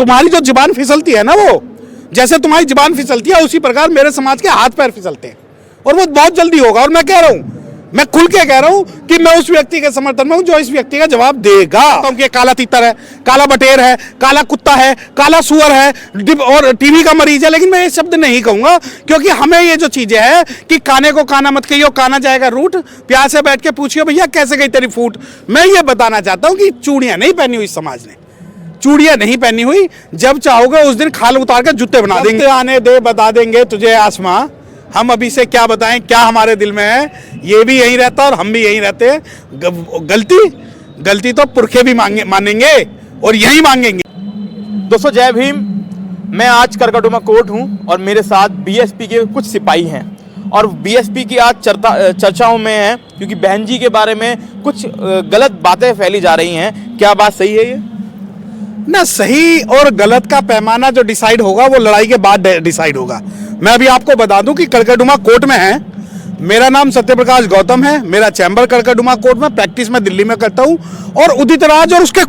तुम्हारी जो जुबान फिसलती है ना, वो जैसे तुम्हारी जुबान फिसलती है उसी प्रकार मेरे समाज के हाथ पैर फिसलते हैं, और वो बहुत जल्दी होगा। और मैं कह रहा हूं, मैं खुल के कह रहा हूं कि मैं उस व्यक्ति के समर्थन में हूं जो इस व्यक्ति का जवाब देगा। ये काला तीतर है, काला बटेर है, काला कुत्ता है, काला सुअर है और टीबी का मरीज है, लेकिन मैं ये शब्द नहीं कहूंगा, क्योंकि हमें ये जो चीजें है कि काने को काना मत कहियो, काना जाएगा रूट, प्यार से बैठ के पूछियो भैया कैसे गई तेरी फूट। मैं ये बताना चाहता हूं कि चूड़ियां नहीं पहनी हुई समाज ने, चूड़ियां नहीं पहनी हुई। जब चाहोगे उस दिन खाल उतार के जूते बना देंगे। आने दे, बता देंगे तुझे आसमां, हम अभी से क्या बताएं क्या हमारे दिल में है। ये भी यहीं रहता और हम भी यहीं रहते हैं। गलती तो पुरखे भी मानेंगे और यहीं मांगेंगे। दोस्तों जय भीम। मैं आज करकटुमा कोर्ट हूं और मेरे साथ बीएसपी के कुछ सिपाही हैं, और बीएसपी की आज चर्चाओं में है क्योंकि बहन जी के बारे में कुछ गलत बातें फैली जा रही हैं। क्या बात सही है ये? ना, सही और गलत का पैमाना जो डिसाइड होगा वो लड़ाई के बाद डिसाइड होगा। मैं अभी आपको बता दूं कि करकटुमा कोर्ट में है। मेरा नाम सत्यप्रकाश गौतम है, मेरा चैम्बर करकटुमा कोर्ट में, प्रैक्टिस में दिल्ली में करता हूं। और उदित राज और उसके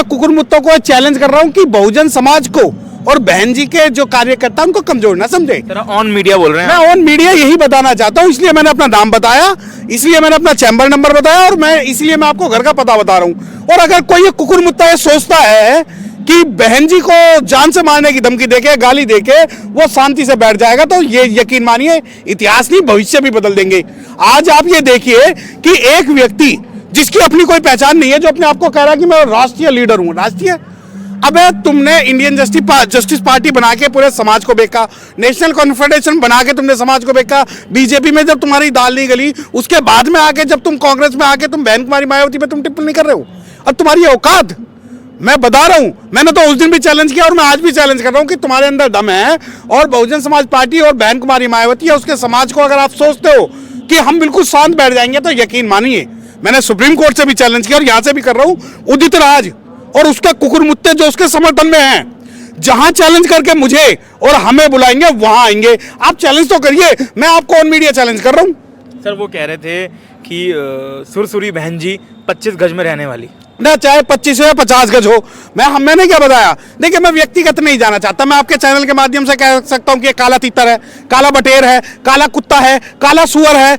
कुकुरमुत्तों को चैलेंज कर रहा हूं कि बहुजन समाज को और बहन जी के जो कार्यकर्ता उनको कमजोर ना समझे। ऑन मीडिया बोल रहे हैं। मैं ऑन मीडिया यही बताना चाहता हूं, इसलिए मैंने अपना नाम बताया, इसलिए मैंने अपना चैम्बर नंबर बताया, और इसलिए मैं आपको घर का पता बता रहा हूं। और अगर कोई ये कुकुरमुत्ता ये सोचता है कि बहन जी को जान से मारने की धमकी देके, गाली देके वो शांति से बैठ जाएगा, तो ये यकीन मानिए इतिहास नहीं भविष्य भी बदल देंगे। आज आप ये देखिए कि एक व्यक्ति जिसकी अपनी कोई पहचान नहीं है, जो अपने आप को कह रहा है कि मैं राष्ट्रीय लीडर हूं। राष्ट्रीय? अबे तुमने इंडियन जस्टिस पार्टी बना के पूरे समाज को बेचा, नेशनल कॉन्फेडरेशन बना के तुमने समाज को बेचा, बीजेपी में जब तुम्हारी दाल नहीं गली उसके बाद में आके जब तुम कांग्रेस में आके तुम बहन कुमारी मायावती पे तुम टिप्पणी कर रहे हो। और तुम्हारी औकात, मैं बता रहा हूं, मैंने तो उस दिन भी चैलेंज किया और मैं आज भी चैलेंज कर रहा हूं कि तुम्हारे अंदर दम है। और बहुजन समाज पार्टी और बहन कुमारी मायावती या उसके समाज को अगर आप सोचते हो कि हम बिल्कुल शांत बैठ जाएंगे, तो यकीन मानिए मैंने सुप्रीम कोर्ट से भी चैलेंज किया और यहां से भी कर रहा हूं, उदित राज और उसके कुकुरमुत्ते जो उसके समर्थन में हैं, जहां चैलेंज करके मुझे और हमें बुलाएंगे वहां आएंगे। आप चैलेंज तो करिए, मैं आपको ऑन मीडिया चैलेंज कर रहा हूं। सर वो कह रहे थे कि सुरसुरी बहन जी 25 गज में रहने वाली ना, चाहे 25 हो या 50 गज हो। मैंने क्या बताया? देखिए, मैं व्यक्तिगत नहीं जाना चाहता। मैं आपके चैनल के माध्यम से कह सकता हूं कि काला तीतर है, काला बटेर है, काला कुत्ता है, काला सुअर है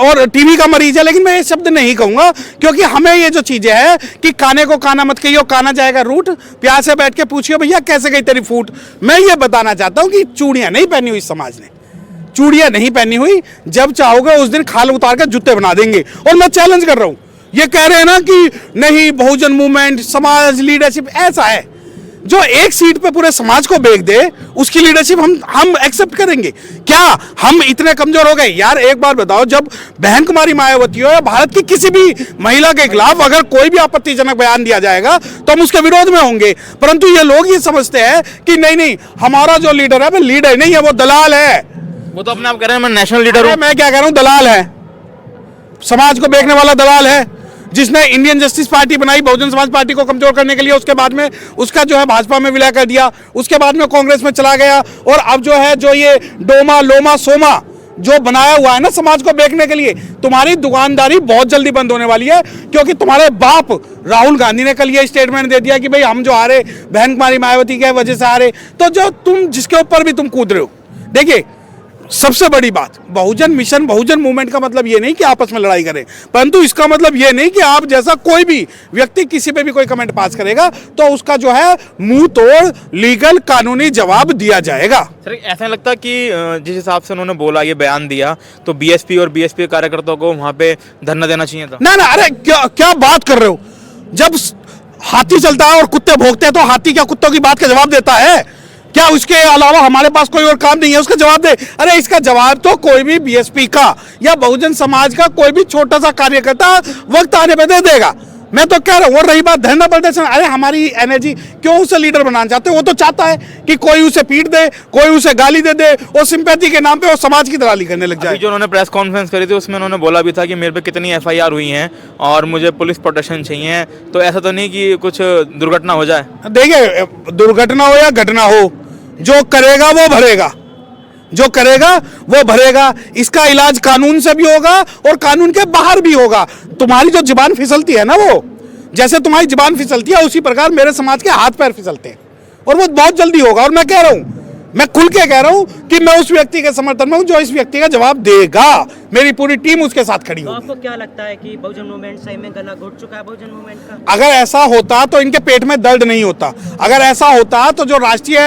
और टीबी का मरीज है, लेकिन मैं ये शब्द नहीं कहूंगा, क्योंकि हमें ये जो चीजें है कि काने को काना मत कहियो, काना जाएगा रूट, प्यार से बैठ के पूछियो भैया कैसे गई तेरी फूट। मैं ये बताना चाहता हूं कि चूड़ियां नहीं पहनी हुई समाज ने, चूड़ियां नहीं पहनी हुई। जब चाहोगे उस दिन खाल उतार के जूते बना देंगे। और मैं चैलेंज कर रहा हूं, ये कह रहे हैं ना कि नहीं बहुजन मूवमेंट, समाज लीडरशिप, ऐसा है जो एक सीट पे पूरे समाज को बेच दे, उसकी लीडरशिप हम एक्सेप्ट करेंगे क्या? हम इतने कमजोर हो गए? यार एक बार बताओ, जब बहन कुमारी मायावती हो या भारत की किसी भी महिला के खिलाफ अगर कोई भी आपत्तिजनक बयान दिया जाएगा तो हम उसके विरोध में होंगे, परंतु ये लोग ये समझते हैं कि नहीं हमारा जो लीडर है वो लीडर नहीं है, वो दलाल है। वो तो अपने आप कह रहे हैं मैं नेशनल लीडर हूं। मैं क्या कह रहा हूं, दलाल है, समाज को बेचने वाला दलाल है, जिसने इंडियन जस्टिस पार्टी बनाई बहुजन समाज पार्टी को कमजोर करने के लिए। उसके बाद में उसका जो है भाजपा में विलय कर दिया, उसके बाद में कांग्रेस में चला गया, और अब जो है जो ये डोमा लोमा सोमा जो बनाया हुआ है ना समाज को बेचने के लिए, तुम्हारी दुकानदारी बहुत जल्दी बंद होने वाली है। क्योंकि तुम्हारे बाप राहुल गांधी ने कल ये स्टेटमेंट दे दिया कि भाई हम जो हारे बहन कुमारी मायावती की वजह से हारे, तो जो तुम जिसके ऊपर भी तुम कूद रहे हो। देखिए, सबसे बड़ी बात, बहुजन मिशन, बहुजन मूवमेंट का मतलब ये नहीं कि आपस में लड़ाई करें, परंतु इसका मतलब ये नहीं कि आप जैसा कोई भी व्यक्ति किसी पे भी कोई कमेंट पास करेगा तो उसका जो है मुंह तोड़ लीगल कानूनी जवाब दिया जाएगा। सर ऐसा लगता है कि जिस हिसाब से उन्होंने बोला, ये बयान दिया, तो बीएसपी और बीएसपी कार्यकर्ताओं को वहां पे धरना देना चाहिए था। ना, अरे क्या बात कर रहे हो? जब हाथी चलता है और कुत्ते भौंकते हैं तो हाथी क्या कुत्तों की बात का जवाब देता है क्या? उसके अलावा हमारे पास कोई और काम नहीं है उसका जवाब दे? अरे इसका जवाब तो कोई भी बीएसपी का या बहुजन समाज का कोई भी छोटा सा कार्यकर्ता वक्त आने पे दे देगा। मैं तो कह रहा हूँ। और रही बात धरना प्रदर्शन, अरे हमारी एनर्जी क्यों उसे लीडर बनाना चाहते हो? वो तो चाहता है कि कोई उसे पीट दे, कोई उसे गाली दे दे, और सिंपैथी के नाम पे वो समाज की दलाली करने लग जाए। जो उन्होंने प्रेस कॉन्फ्रेंस करी थी उसमें उन्होंने बोला भी था कि मेरे पे कितनी एफआईआर हुई हैं और मुझे पुलिस प्रोटेक्शन चाहिए। तो ऐसा तो नहीं कि कुछ दुर्घटना हो जाए? देखिए, दुर्घटना हो या घटना हो, जो करेगा वो भरेगा, जो करेगा वो भरेगा। इसका इलाज कानून से भी होगा और कानून के बाहर भी होगा। तुम्हारी जो जुबान फिसलती है ना, वो जैसे तुम्हारी जुबान फिसलती है उसी प्रकार मेरे समाज के हाथ पैर फिसलते हैं, और वो बहुत जल्दी होगा। और मैं कह रहा हूं, मैं खुल के कह रहा हूं कि मैं उस व्यक्ति के समर्थन में हूं जो इस व्यक्ति का जवाब देगा। मेरी पूरी टीम उसके साथ खड़ी तो होगी। आपको क्या लगता है कि बहुजन मूवमेंट सही में गला घोट चुका है बहुजन मूवमेंट का? अगर ऐसा होता तो इनके पेट में दर्द नहीं होता। अगर ऐसा होता तो जो राष्ट्रीय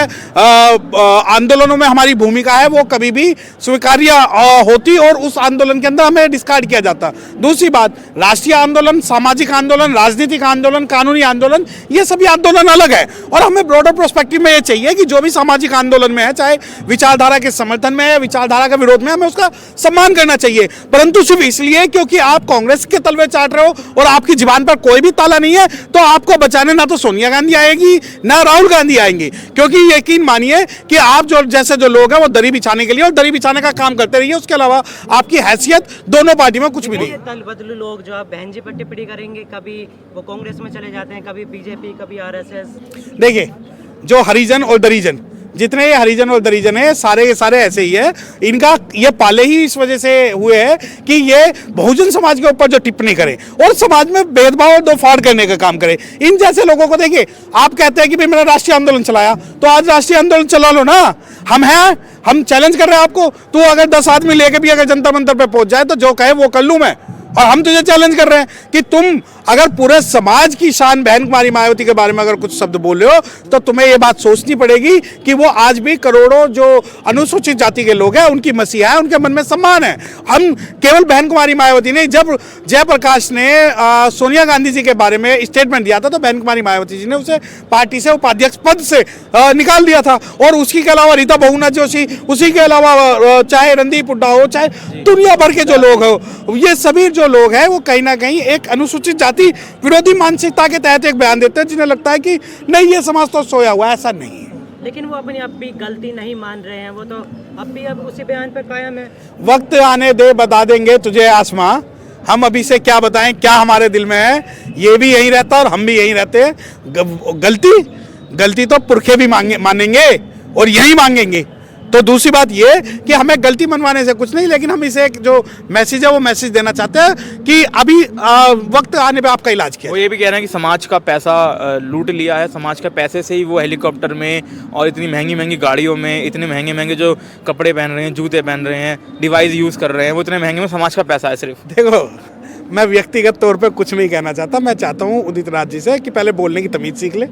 आंदोलनों में हमारी भूमिका है वो कभी भी स्वीकार्य होती और उस आंदोलन के अंदर हमें डिस्कार्ड किया जाता। दूसरी बात, राष्ट्रीय आंदोलन, सामाजिक आंदोलन, राजनीतिक आंदोलन, कानूनी आंदोलन, ये सभी आंदोलन अलग है और हमें ब्रॉडर पर्सपेक्टिव में ये चाहिए कि जो भी सामाजिक आंदोलन में है, चाहे विचारधारा के समर्थन में है, विचारधारा का विरोध में, हमें उसका सम्मान करना चाहिए। परंतु सिर्फ इसलिए क्योंकि आप कांग्रेस के तलवे चाट रहे हो और आपकी जुबान पर कोई भी ताला नहीं है, तो आपको बचाने ना तो सोनिया गांधी आएगी ना राहुल गांधी आएंगे। क्योंकि यकीन मानिए कि आप जो जैसे जो लोग हैं वो दरी बिछाने के लिए और दरी बिछाने का काम करते रहिए, उसके अलावा आपकी हैसियत दोनों पार्टी में कुछ भी नहीं। दल बदलू लोग जो आप बहन जी पर टिप्पणी करेंगे, कभी वो कांग्रेस में चले जाते हैं, कभी बीजेपी, कभी आरएसएस। देखिए, जो हरिजन और दरिजन, जितने ये हरिजन और दरिजन है, सारे के सारे ऐसे ही है। इनका ये पाले ही इस वजह से हुए हैं कि ये बहुजन समाज के ऊपर जो टिप्पणी करे और समाज में भेदभाव और दो फाड़ करने का काम करे। इन जैसे लोगों को देखिए, आप कहते हैं कि भाई मैंने राष्ट्रीय आंदोलन चलाया, तो आज राष्ट्रीय आंदोलन चला लो ना। हम हैं, हम चैलेंज कर रहे हैं आपको। तू अगर 10 आदमी लेके भी अगर जनता मंतर पे पहुंच जाए तो जो कहे वो कर लूं मैं। और हम तुझे चैलेंज कर रहे हैं कि तुम अगर पूरे समाज की शान बहन कुमारी मायावती के बारे में अगर कुछ शब्द बोल रहे हो तो तुम्हें ये बात सोचनी पड़ेगी कि वो आज भी करोड़ों जो अनुसूचित जाति के लोग हैं उनकी मसीहा है, उनके मन में सम्मान है। हम केवल बहन कुमारी मायावती नहीं, जब जयप्रकाश ने सोनिया गांधी जी के बारे में स्टेटमेंट दिया था तो बहन कुमारी मायावती जी ने उसे पार्टी से उपाध्यक्ष पद से निकाल दिया था। और उसके अलावा रीता बहुगुणा जोशी, उसी के अलावा चाहे रणदीप हुड्डा हो, चाहे दुनिया भर के जो लोग हो, ये सभी जो लोग हैं वो कहीं ना कहीं एक अनुसूचित जाति विरोधी मानसिकता के तहत एक बयान देते हैं, जिन्हें लगता है कि नहीं ये समाज तो सोया हुआ है। ऐसा नहीं है। लेकिन वो अपनी अब भी गलती नहीं मान रहे हैं, वो तो अब भी अब उसी बयान पर कायम है। वक्त आने दे, बता देंगे तुझे आसमां। हम अभी से क्या बताएं क्या हमारे दिल में है, ये भी यहीं रहता और हम भी यहीं रहते हैं। गलती तो पुरखे भी मानेंगे और यही मांगेंगे। तो दूसरी बात ये कि हमें गलती मनवाने से कुछ नहीं, लेकिन हम इसे एक जो मैसेज है वो मैसेज देना चाहते हैं कि अभी वक्त आने पे आपका इलाज किया। वो ये भी कह रहे हैं कि समाज का पैसा लूट लिया है, समाज के पैसे से ही वो हेलीकॉप्टर में और इतनी महंगी महंगी गाड़ियों में, इतने महंगे महंगे जो कपड़े पहन रहे हैं, जूते पहन रहे हैं, डिवाइस यूज़ कर रहे हैं, वो इतने महंगे में समाज का पैसा है सिर्फ। देखो, मैं व्यक्तिगत तौर पर कुछ नहीं कहना चाहता। मैं चाहता हूँ उदित राज जी से कि पहले बोलने की तमीज़ सीख ले,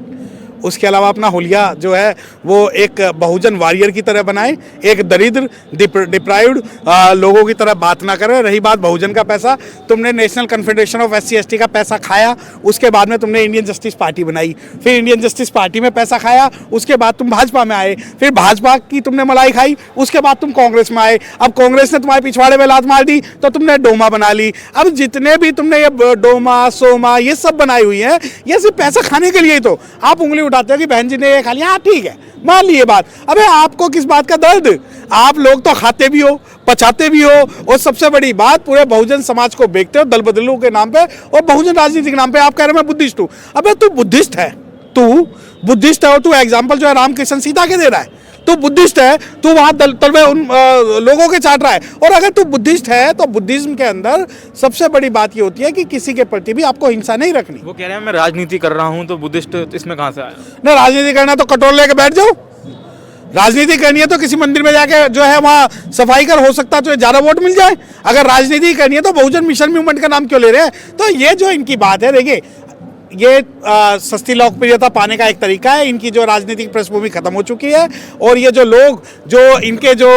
उसके अलावा अपना हुलिया जो है वो एक बहुजन वॉरियर की तरह बनाए, एक दरिद्र डिप्राइव्ड लोगों की तरह बात ना करें। रही बात बहुजन का पैसा, तुमने नेशनल कन्फेडरेशन ऑफ SC/ST का पैसा खाया, उसके बाद में तुमने इंडियन जस्टिस पार्टी बनाई, फिर इंडियन जस्टिस पार्टी में पैसा खाया, उसके बाद तुम भाजपा में आए, फिर भाजपा की तुमने मलाई खाई, उसके बाद तुम कांग्रेस में आए। अब कांग्रेस ने तुम्हारे पिछवाड़े में लात मार दी तो तुमने डोमा बना ली। अब जितने भी तुमने ये डोमा सोमा ये सब बनाई हुई है, ये सिर्फ पैसा खाने के लिए ही। तो आप उंगली उठाते हो कि बहन जी ने ये खा लिया, हाँ ठीक है, मान ली ये बात। अबे आपको किस बात का दर्द? आप लोग तो खाते भी हो, पचाते भी हो, और सबसे बड़ी बात पूरे बहुजन समाज को बेचते हो दल बदलू के नाम पे और बहुजन राजनीति के नाम पे। आप कह रहे हो मैं बुद्धिस्ट हूँ। अबे तू बुद्धिस्ट है, तू बुद्धिस्ट है और तू एग्जाम्पल जो है रामकृष्ण सीता के दे रहा है। तू बुद्धिस्ट है, तू वहाँ तलवे उन लोगों के चाट रहा है। और अगर तू बुद्धिस्ट है तो बुद्धिज्म के अंदर सबसे बड़ी बात ये होती है कि किसी के प्रति भी आपको हिंसा नहीं रखनी। वो कह रहे हैं मैं राजनीति कर रहा हूँ, तो बुद्धिस्ट इसमें कहाँ से आया? ना राजनीति करना तो कटोर लेके बैठ जाओ। राजनीति करनी है तो किसी मंदिर में जाके जो है वहाँ सफाई कर, हो सकता है तो ज़्यादा वोट मिल जाए। अगर राजनीति करनी है तो बहुजन मिशन मूवमेंट का नाम क्यों ले रहे हैं? तो ये जो इनकी बात है, देखिए ये सस्ती लोकप्रियता पाने का एक तरीका है। इनकी जो राजनीतिक पृष्ठभूमि खत्म हो चुकी है और ये जो लोग जो इनके जो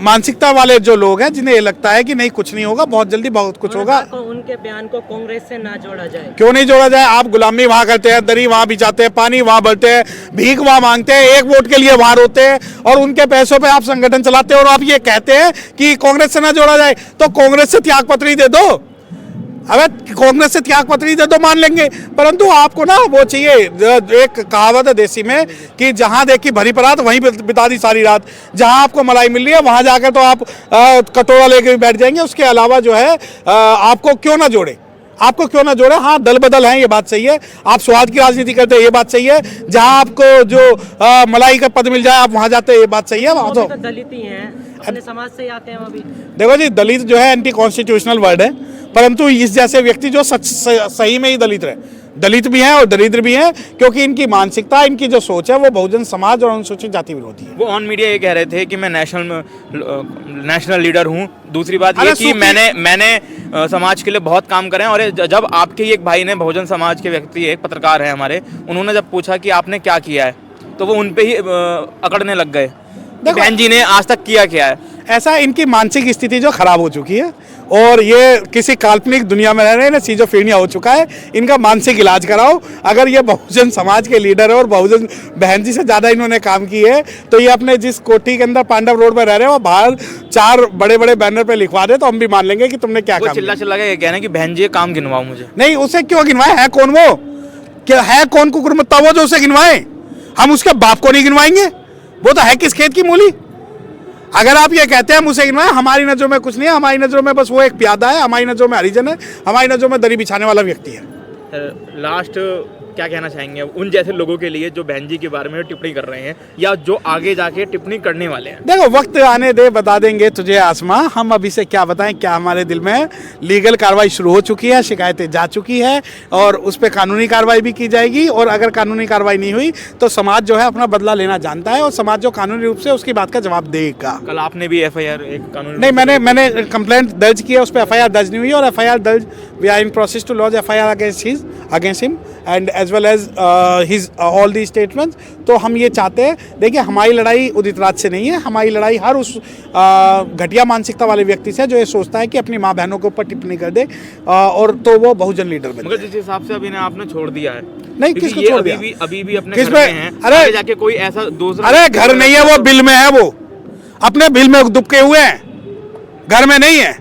मानसिकता वाले जो लोग हैं, जिन्हें ये लगता है कि नहीं कुछ नहीं होगा, बहुत जल्दी बहुत कुछ होगा। उनके बयान को कांग्रेस से ना जोड़ा जाए। क्यों नहीं जोड़ा जाए? आप गुलामी वहाँ करते हैं, दरी वहाँ बिछाते हैं, पानी वहाँ भरते हैं, भीख वहाँ मांगते हैं, एक वोट के लिए वहाँ रोते हैं और उनके पैसों पे आप संगठन चलाते हैं और आप ये कहते हैं कि कांग्रेस से ना जोड़ा जाए। तो कांग्रेस से त्यागपत्री दे दो। अबे कांग्रेस से त्यागपत्री दे दो, मान लेंगे। परंतु आपको ना वो चाहिए, एक कहावत है देसी में कि जहां देखी भरी परात वहीं बिता दी सारी रात। जहां आपको मलाई मिल रही है वहां जाकर तो आप कटोरा लेकर बैठ जाएंगे। उसके अलावा जो है आपको क्यों ना जोड़े, आपको क्यों ना जोड़े। हाँ, दल बदल है, ये बात सही है। आप स्वाद की राजनीति करते हैं, ये बात सही है। जहां आपको जो मलाई का पद मिल जाए आप वहां जाते हैं, ये बात सही है। वहां तो दलित ही हैं। अपने समाज से ही आते हैं वो भी। देखो जी, दलित जो है एंटी कॉन्स्टिट्यूशनल वर्ड है, परंतु इस जैसे व्यक्ति जो सही में ही दलित भी हैं और दरिद्र भी हैं, क्योंकि इनकी मानसिकता, इनकी जो सोच है वो बहुजन समाज और अनुसूचित जाति विरोधी है। वो ऑन मीडिया ये कह रहे थे कि मैं नेशनल लीडर हूँ। दूसरी बात ये कि मैंने समाज के लिए बहुत काम करे हैं। और जब आपके ही एक भाई ने, बहुजन समाज के व्यक्ति, एक पत्रकार है हमारे, उन्होंने जब पूछा कि आपने क्या किया है, तो वो उन पे ही अकड़ने लग गए। बहन जी ने आज तक किया क्या है? ऐसा इनकी मानसिक स्थिति जो खराब हो चुकी है और ये किसी काल्पनिक दुनिया में रह रहे हैं ना, सीजोफ्रेनिया हो चुका है। इनका मानसिक इलाज कराओ। अगर ये बहुजन समाज के लीडर है और बहुजन बहन जी से ज़्यादा इन्होंने काम की है, तो ये अपने जिस कोठी के अंदर पांडव रोड में रह रहे हैं वो बाहर 4 बड़े बड़े बैनर पे लिखवा दे, तो हम भी मान लेंगे कि तुमने क्या काम चिल्ला चिल्ला के कहना कि बहन जी काम गिनवाओ मुझे। नहीं, उसे क्यों गिनवाए? है कौन वो? क्या है कौन कुकुरमुत्ता वो जो उसे गिनवाए? हम उसके बाप को नहीं गिनवाएंगे? वो तो है किस खेत की मूली? अगर आप ये कहते हैं मुझसे गिनवाए, हमारी नजरों में कुछ नहीं है। हमारी नजरों में बस वो एक प्यादा है, हमारी नजरों में हरिजन है, हमारी नजरों में दरी बिछाने वाला व्यक्ति है। लास्ट क्या कहना चाहेंगे उन जैसे लोगों के लिए जो बहन जी के बारे में टिप्पणी कर रहे हैं या जो आगे जाके टिप्पणी करने वाले हैं? देखो, वक्त आने दे, बता देंगे तुझे आसमां। हम अभी से क्या बताएं, क्या हमारे दिल में है। लीगल कार्रवाई शुरू हो चुकी है, शिकायतें जा चुकी है और उस पर कानूनी कार्रवाई भी की जाएगी। और अगर कानूनी कार्रवाई नहीं हुई तो समाज जो है अपना बदला लेना जानता है और समाज जो कानूनी रूप से उसकी बात का जवाब देगा। कल आपने भी FIR एक कानूनी नहीं, मैंने कंप्लेंट दर्ज की है, उस पर FIR दर्ज नहीं हुई और FIR दर्ज, we are in process to launch FIR against him and as well as his all the statements. तो हम ये चाहते हैं, देखिए हमारी लड़ाई उदित राज से नहीं है, हमारी लड़ाई हर उस घटिया मानसिकता वाले व्यक्ति से जो ये सोचता है कि अपनी माँ बहनों के ऊपर टिप्पणी कर दे और तो वो बहुजन लीडर बने। मगर जिस हिसाब से अभी आपने छोड़ दिया है, नहीं, किसको छोड़ दिया? अभी भी अपने किस घर पे? में हैं। अरे आगे जाके कोई ऐसा दूसरा, अरे घर नहीं है, वो बिल में है, वो अपने बिल में दुबके हुए हैं, घर में नहीं है।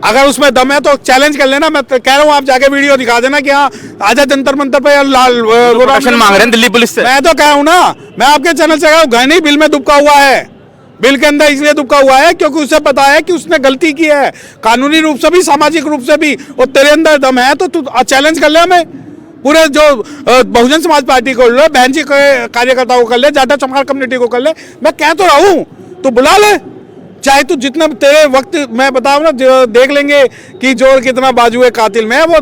अगर उसमें दम है तो चैलेंज कर लेना। मैं कह रहा हूँ आप जाके वीडियो दिखा देना कि हाँ आजा जंतर मंतर पे लाल प्रोटेक्शन मांग रहे हैं दिल्ली पुलिस से। मैं तो कह रहा हूँ ना, मैं आपके चैनल से कह रहा हूँ, घर नहीं, बिल में दुबका हुआ है। बिल के अंदर इसलिए दुबका हुआ है क्योंकि उसे पता है कि उसने गलती की है, कानूनी रूप से भी, सामाजिक रूप से भी। और तेरे अंदर दम है तो तू चैलेंज कर ले हमें। पूरे जो बहुजन समाज पार्टी को ले, बहन जी के कार्यकर्ताओं को कर ले, जाटा चमार कम्युनिटी को कर ले। मैं कह तो रहा हूँ, तू बुला ले, चाहे तू जितना तेरे वक्त मैं बताऊँ ना, देख लेंगे कि जोर कितना बाजू है कातिल में। वो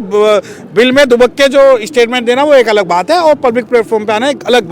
बिल में दुबक के जो स्टेटमेंट देना वो एक अलग बात है और पब्लिक प्लेटफॉर्म पे आना एक अलग